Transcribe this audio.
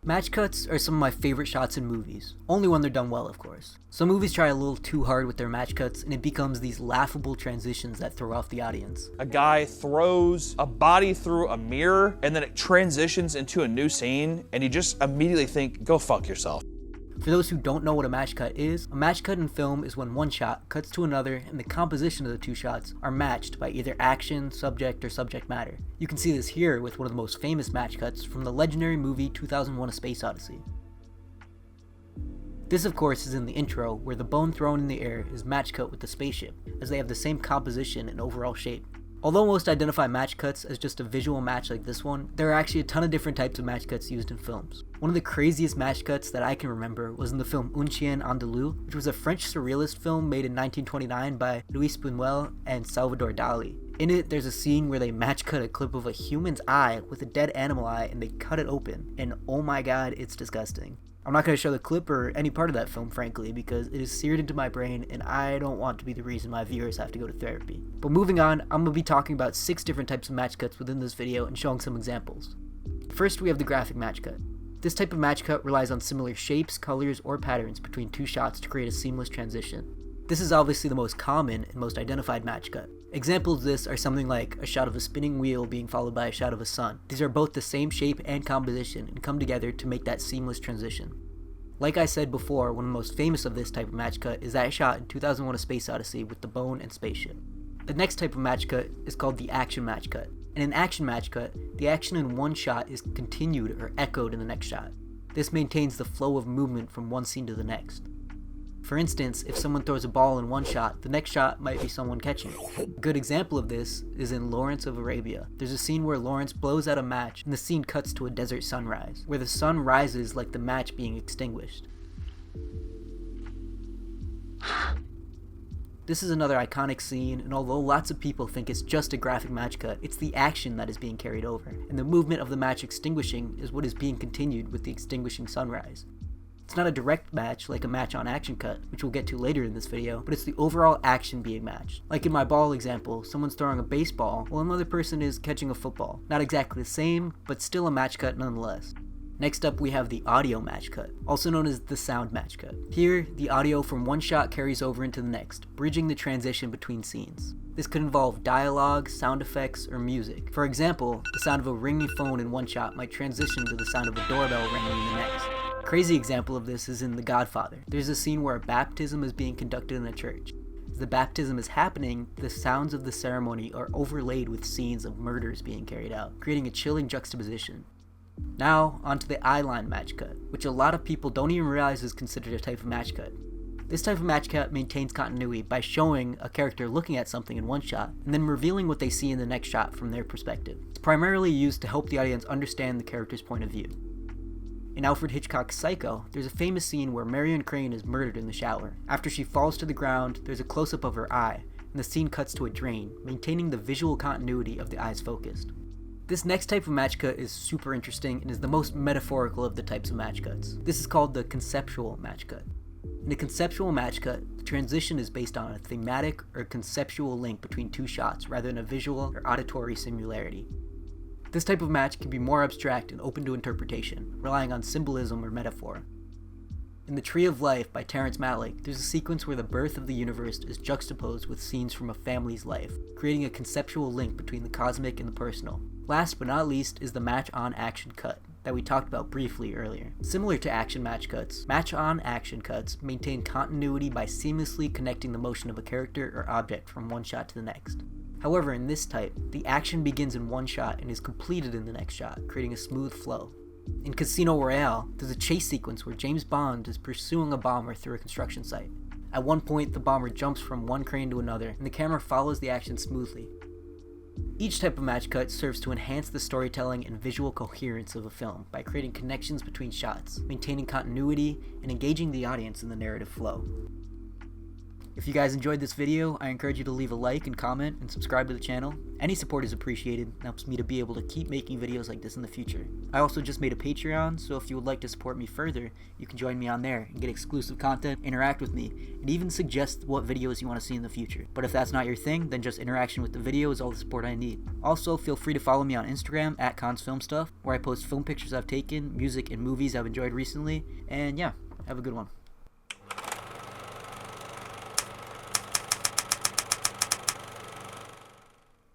Match cuts are some of my favorite shots in movies, only when they're done well, of course. Some movies try a little too hard with their match cuts, and it becomes these laughable transitions that throw off the audience. A guy throws a body through a mirror, and then it transitions into a new scene, and you just immediately think, go fuck yourself. For those who don't know what a match cut is, a match cut in film is when one shot cuts to another and the composition of the two shots are matched by either action, subject, or subject matter. You can see this here with one of the most famous match cuts from the legendary movie 2001: A Space Odyssey. This of course is in the intro, where the bone thrown in the air is match cut with the spaceship, as they have the same composition and overall shape. Although most identify match cuts as just a visual match like this one, there are actually a ton of different types of match cuts used in films. One of the craziest match cuts that I can remember was in the film Un Chien Andalou, which was a French surrealist film made in 1929 by Luis Buñuel and Salvador Dali. In it, there's a scene where they match cut a clip of a human's eye with a dead animal eye and they cut it open, and oh my god, it's disgusting. I'm not going to show the clip or any part of that film, frankly, because it is seared into my brain and I don't want to be the reason my viewers have to go to therapy. But moving on, I'm going to be talking about 6 different types of match cuts within this video and showing some examples. First, we have the graphic match cut. This type of match cut relies on similar shapes, colors, or patterns between two shots to create a seamless transition. This is obviously the most common and most identified match cut. Examples of this are something like a shot of a spinning wheel being followed by a shot of a sun. These are both the same shape and composition and come together to make that seamless transition. Like I said before, one of the most famous of this type of match cut is that shot in 2001: A Space Odyssey with the bone and spaceship. The next type of match cut is called the action match cut. In an action match cut, the action in one shot is continued or echoed in the next shot. This maintains the flow of movement from one scene to the next. For instance, if someone throws a ball in one shot, the next shot might be someone catching it. A good example of this is in Lawrence of Arabia. There's a scene where Lawrence blows out a match and the scene cuts to a desert sunrise, where the sun rises like the match being extinguished. This is another iconic scene, and although lots of people think it's just a graphic match cut, it's the action that is being carried over, and the movement of the match extinguishing is what is being continued with the extinguishing sunrise. It's not a direct match like a match on action cut, which we'll get to later in this video, but it's the overall action being matched. Like in my ball example, someone's throwing a baseball while another person is catching a football. Not exactly the same, but still a match cut nonetheless. Next up, we have the audio match cut, also known as the sound match cut. Here, the audio from one shot carries over into the next, bridging the transition between scenes. This could involve dialogue, sound effects, or music. For example, the sound of a ringing phone in one shot might transition to the sound of a doorbell ringing in the next. A crazy example of this is in The Godfather. There's a scene where a baptism is being conducted in a church. As the baptism is happening, the sounds of the ceremony are overlaid with scenes of murders being carried out, creating a chilling juxtaposition. Now, onto the eyeline match cut, which a lot of people don't even realize is considered a type of match cut. This type of match cut maintains continuity by showing a character looking at something in one shot, and then revealing what they see in the next shot from their perspective. It's primarily used to help the audience understand the character's point of view. In Alfred Hitchcock's Psycho, there's a famous scene where Marion Crane is murdered in the shower. After she falls to the ground, there's a close-up of her eye, and the scene cuts to a drain, maintaining the visual continuity of the eyes focused. This next type of match cut is super interesting and is the most metaphorical of the types of match cuts. This is called the conceptual match cut. In a conceptual match cut, the transition is based on a thematic or conceptual link between two shots rather than a visual or auditory similarity. This type of match can be more abstract and open to interpretation, relying on symbolism or metaphor. In The Tree of Life by Terrence Malick, there's a sequence where the birth of the universe is juxtaposed with scenes from a family's life, creating a conceptual link between the cosmic and the personal. Last but not least is the match-on-action cut that we talked about briefly earlier. Similar to action match cuts, match-on-action cuts maintain continuity by seamlessly connecting the motion of a character or object from one shot to the next. However, in this type, the action begins in one shot and is completed in the next shot, creating a smooth flow. In Casino Royale, there's a chase sequence where James Bond is pursuing a bomber through a construction site. At one point, the bomber jumps from one crane to another, and the camera follows the action smoothly. Each type of match cut serves to enhance the storytelling and visual coherence of a film by creating connections between shots, maintaining continuity, and engaging the audience in the narrative flow. If you guys enjoyed this video, I encourage you to leave a like and comment and subscribe to the channel. Any support is appreciated and helps me to be able to keep making videos like this in the future. I also just made a Patreon, so if you would like to support me further, you can join me on there and get exclusive content, interact with me, and even suggest what videos you want to see in the future. But if that's not your thing, then just interaction with the video is all the support I need. Also, feel free to follow me on Instagram at ConsFilmStuff, where I post film pictures I've taken, music, and movies I've enjoyed recently. And yeah, have a good one.